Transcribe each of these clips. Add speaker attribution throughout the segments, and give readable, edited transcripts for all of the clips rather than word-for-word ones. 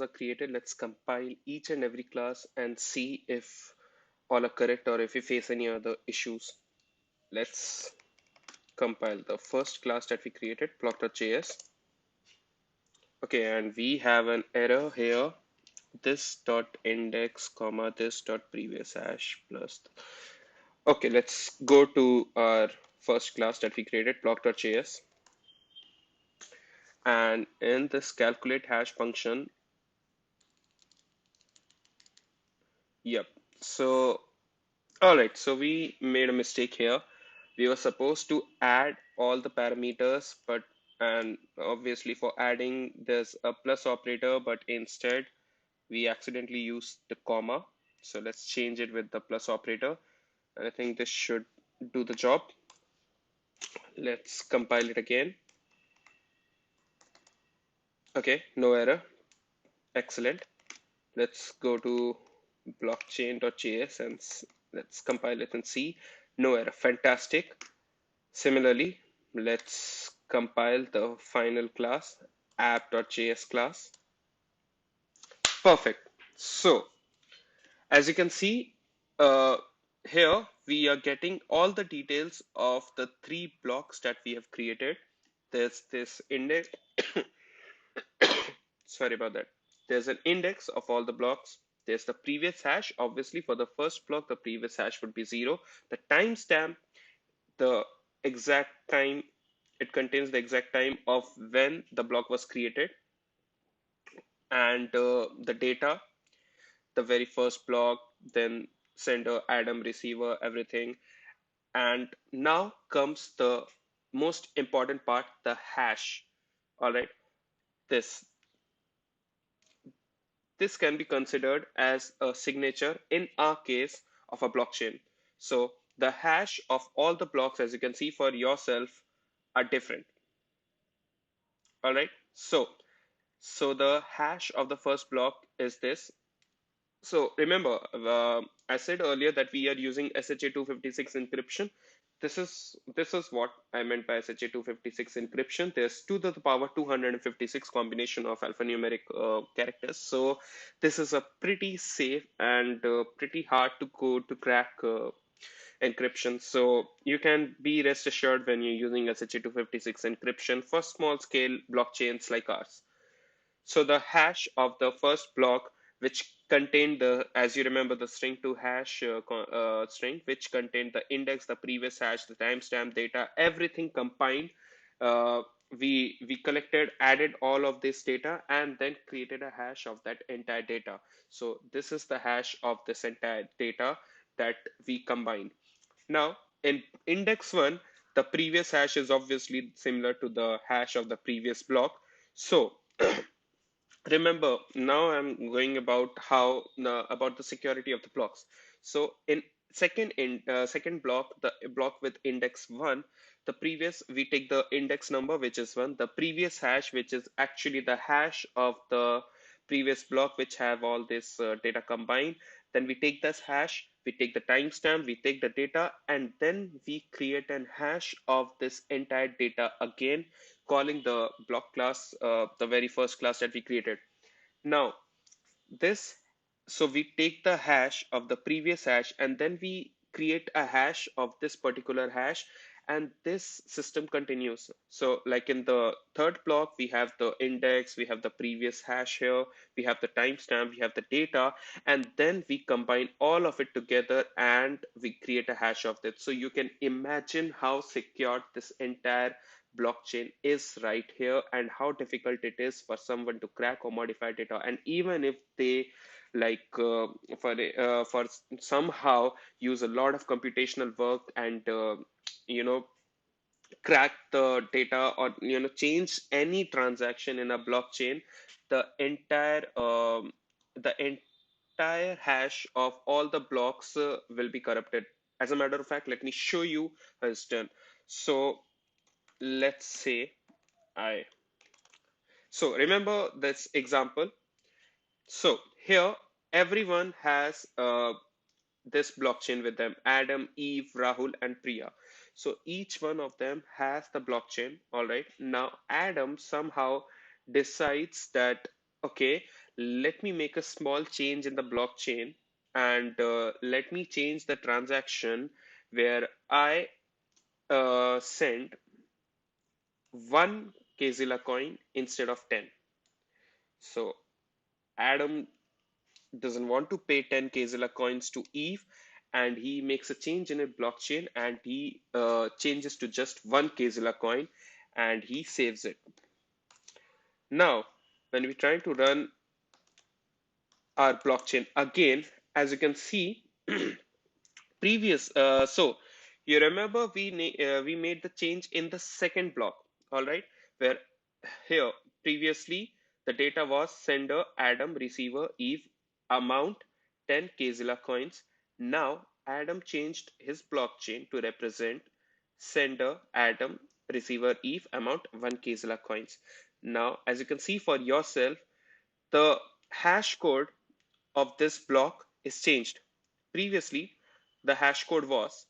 Speaker 1: are created, let's compile each and every class and see if all are correct or if we face any other issues. Let's compile the first class that we created, block.js. Okay, and we have an error here. This dot index comma this dot previous hash plus. Okay, let's go to our first class that we created, block.js. And in this calculate hash function, yep. So, all right, so we made a mistake here. We were supposed to add all the parameters, but and obviously for adding there's a plus operator, but instead we accidentally used the comma. So let's change it with the plus operator. And I think this should do the job. Let's compile it again. Okay, no error. Excellent. Let's go to blockchain.js and let's compile it and see. No error. Fantastic. Similarly, let's compile the final class, app.js class. Perfect. So, as you can see, uh, here we are getting all the details of the three blocks that we have created. There's this index, sorry about that. There's an index of all the blocks. There's the previous hash. Obviously, for the first block, the previous hash would be 0. The timestamp, the exact time, it contains the exact time of when the block was created, and the data, the very first block, then sender, Adam, receiver, everything. And now comes the most important part, the hash. All right, this this can be considered as a signature in our case of a blockchain. So the hash of all the blocks, as you can see for yourself, are different. All right, so the hash of the first block is this. So remember, I said earlier that we are using SHA-256 encryption. This is what I meant by SHA-256 encryption. There's 2 to the power 256 combination of alphanumeric characters. So this is a pretty safe and pretty hard to code to crack encryption. So you can be rest assured when you're using SHA-256 encryption for small scale blockchains like ours. So the hash of the first block, which contained the, as you remember, the string to hash string, which contained the index, the previous hash, the timestamp data, everything combined. Uh, we collected, added all of this data, and then created a hash of that entire data. So this is the hash of this entire data that we combined. Now, in index one, the previous hash is obviously similar to the hash of the previous block. So remember, now I'm going about how about the security of the blocks. So in second block, the block with index 1, the previous, we take the index number, which is 1, the previous hash, which is actually the hash of the previous block, which have all this data combined. Then we take this hash, we take the timestamp, we take the data, and then we create an hash of this entire data again, calling the block class, the very first class that we created. Now, this, so we take the hash of the previous hash and then we create a hash of this particular hash, and this system continues. So like in the third block, we have the index, we have the previous hash here, we have the timestamp, we have the data, and then we combine all of it together and we create a hash of that. So you can imagine how secure this entire blockchain is right here, and how difficult it is for someone to crack or modify data. And even if they like for somehow use a lot of computational work and you know crack the data, or change any transaction in a blockchain, the entire hash of all the blocks will be corrupted. As a matter of fact, let me show you how it's done. So let's say I so remember this example. So here everyone has this blockchain with them: Adam, Eve, Rahul, and Priya. So each one of them has the blockchain. All right. Now Adam somehow decides that, okay, let me make a small change in the blockchain and let me change the transaction where I send one Kzilla coin instead of 10. So Adam doesn't want to pay 10 Kzilla coins to Eve, and he makes a change in a blockchain and he changes to just one Kzilla coin and he saves it. Now, when we try to run our blockchain again, as you can see, previous so you remember we made the change in the second block, all right, where here previously the data was sender Adam, receiver Eve, amount 10 Kzilla coins. Now Adam changed his blockchain to represent sender Adam, receiver Eve, amount 1 Kzilla coins. Now as you can see for yourself, the hash code of this block is changed. Previously, the hash code was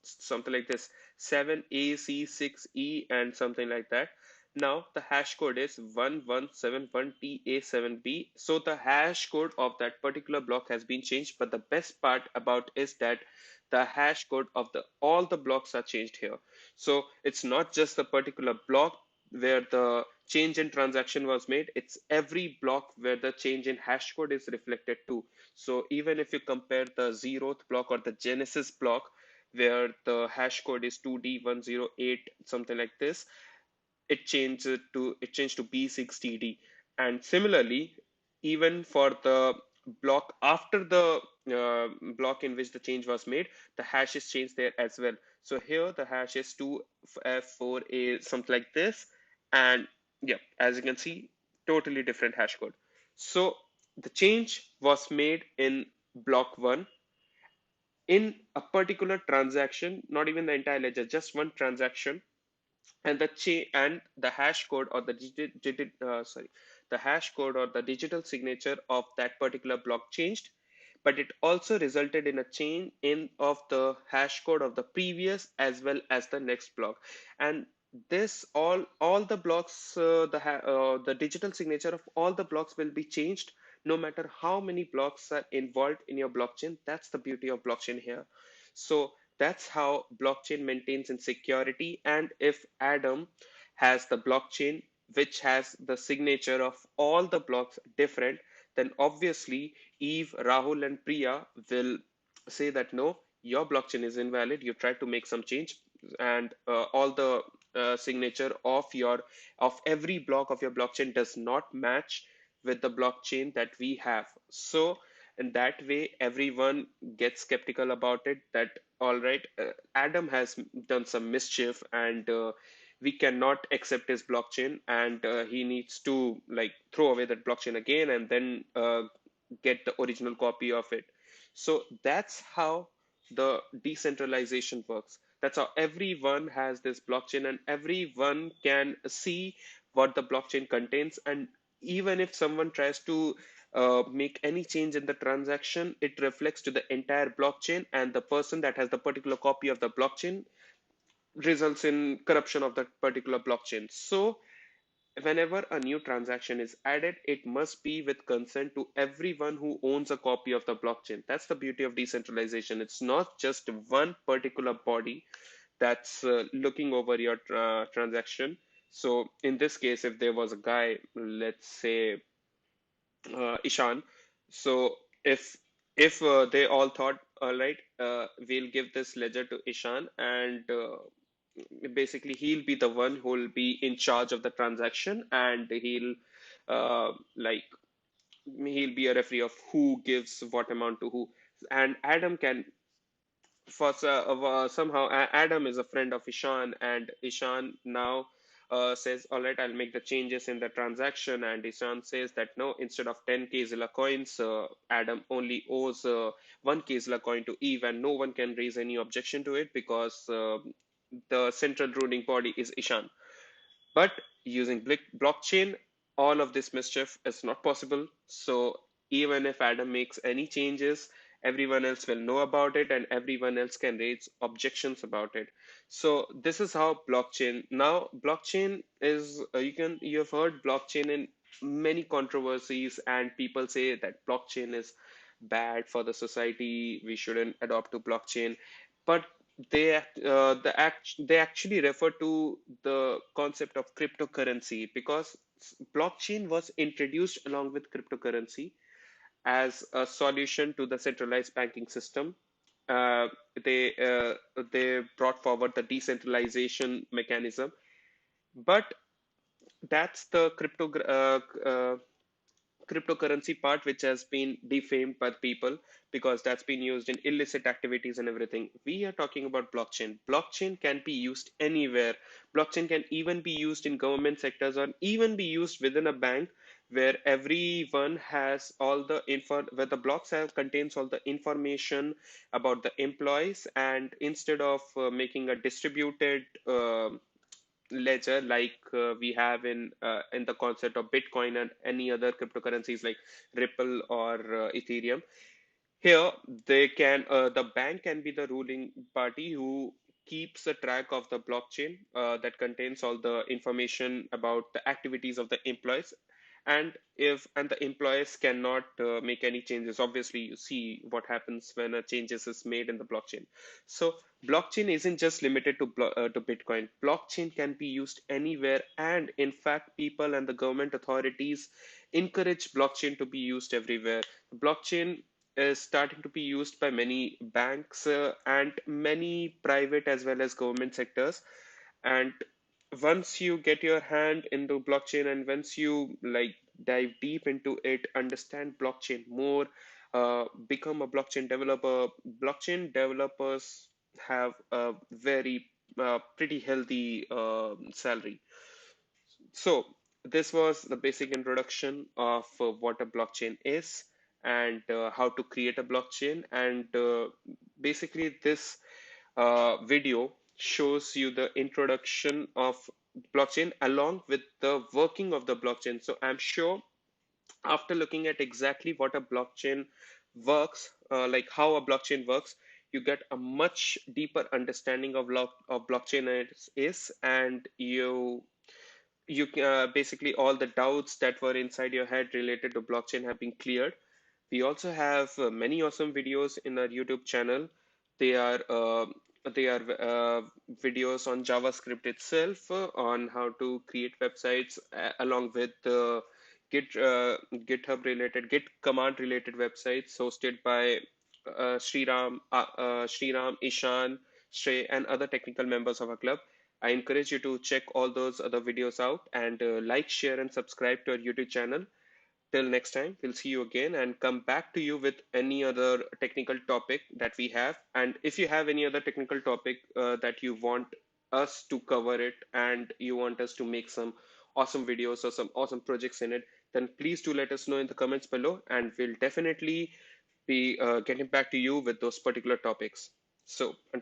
Speaker 1: something like this, 7AC6E and something like that. Now the hash code is 1171TA7B. So the hash code of that particular block has been changed. But the best part about is that the hash code of the all the blocks are changed here. So it's not just the particular block where the change in transaction was made, it's every block where the change in hash code is reflected too. So even if you compare the 0th block or the Genesis block, where the hash code is 2D108, something like this, it changed to B6TD. And similarly, even for the block after the block in which the change was made, the hash is changed there as well. So here the hash is 2F4A, something like this. And yeah, as you can see, totally different hash code. So the change was made in block one in a particular transaction, not even the entire ledger, just one transaction, and the hash code or the the hash code or the digital signature of that particular block changed, but it also resulted in a change in of the hash code of the previous as well as the next block. And this all the blocks, the digital signature of all the blocks will be changed no matter how many blocks are involved in your blockchain. That's the beauty of blockchain here. So that's how blockchain maintains in security. And if Adam has the blockchain which has the signature of all the blocks different, then obviously Eve, Rahul, and Priya will say that no, your blockchain is invalid. You tried to make some change, and all the signature of every block of your blockchain does not match with the blockchain that we have. So in that way, everyone gets skeptical about it. That all right, Adam has done some mischief, and we cannot accept his blockchain, and he needs to like throw away that blockchain again and then get the original copy of it. So that's how the decentralization works. That's how everyone has this blockchain and everyone can see what the blockchain contains. And even if someone tries to make any change in the transaction, it reflects to the entire blockchain, and the person that has the particular copy of the blockchain results in corruption of that particular blockchain. So whenever a new transaction is added, it must be with consent to everyone who owns a copy of the blockchain. That's the beauty of decentralization. It's not just one particular body that's looking over your transaction. So in this case, if there was a guy, let's say Ishan, so if they all thought, all right, we'll give this ledger to Ishan, and basically he'll be the one who'll be in charge of the transaction, and like he'll be a referee of who gives what amount to who. And Adam can somehow Adam is a friend of Ishan, and Ishan now says, "All right, I'll make the changes in the transaction." And Ishan says that no, instead of 10 Kzilla coins, Adam only owes 1 Kzilla coin to Eve, and no one can raise any objection to it because the central ruling body is Ishan. But using blockchain, all of this mischief is not possible. So even if Adam makes any changes, everyone else will know about it and everyone else can raise objections about it. So this is how blockchain. Now, blockchain is, you've heard blockchain in many controversies, and people say that blockchain is bad for the society. We shouldn't adopt to blockchain, but they actually refer to the concept of cryptocurrency because blockchain was introduced along with cryptocurrency as a solution to the centralized banking system. Uh, they brought forward the decentralization mechanism, but that's the cryptocurrency part which has been defamed by people because that's been used in illicit activities and everything. We are talking about blockchain. Blockchain can be used anywhere. Blockchain can even be used in government sectors or even be used within a bank where everyone has all the info, where the blocks have contains all the information about the employees, and instead of making a distributed ledger like we have in the concept of Bitcoin and any other cryptocurrencies like Ripple or Ethereum. Here, the bank can be the ruling party who keeps a track of the blockchain that contains all the information about the activities of the employees. And the employees cannot make any changes. Obviously, you see what happens when a changes is made in the blockchain. So blockchain isn't just limited to Bitcoin. Blockchain can be used anywhere, and in fact, people and the government authorities encourage blockchain to be used everywhere. Blockchain is starting to be used by many banks and many private as well as government sectors. And once you get your hand into blockchain and once you like dive deep into it, understand blockchain more, become a blockchain developer. Blockchain developers have a very pretty healthy salary. So this was the basic introduction of what a blockchain is and how to create a blockchain. And basically, this video shows you the introduction of blockchain along with the working of the blockchain. So I'm sure after looking at exactly what a blockchain works, like how a blockchain works, you get a much deeper understanding of blockchain is, and you basically all the doubts that were inside your head related to blockchain have been cleared. We also have many awesome videos in our YouTube channel. They are uh, they are videos on JavaScript itself, on how to create websites, along with Git command related websites hosted by Sriram, Ishan, Shrey, and other technical members of our club. I encourage you to check all those other videos out and like, share, and subscribe to our YouTube channel. Till next time, we'll see you again and come back to you with any other technical topic that we have. And if you have any other technical topic that you want us to cover it and you want us to make some awesome videos or some awesome projects in it, then please do let us know in the comments below, and we'll definitely be getting back to you with those particular topics. So until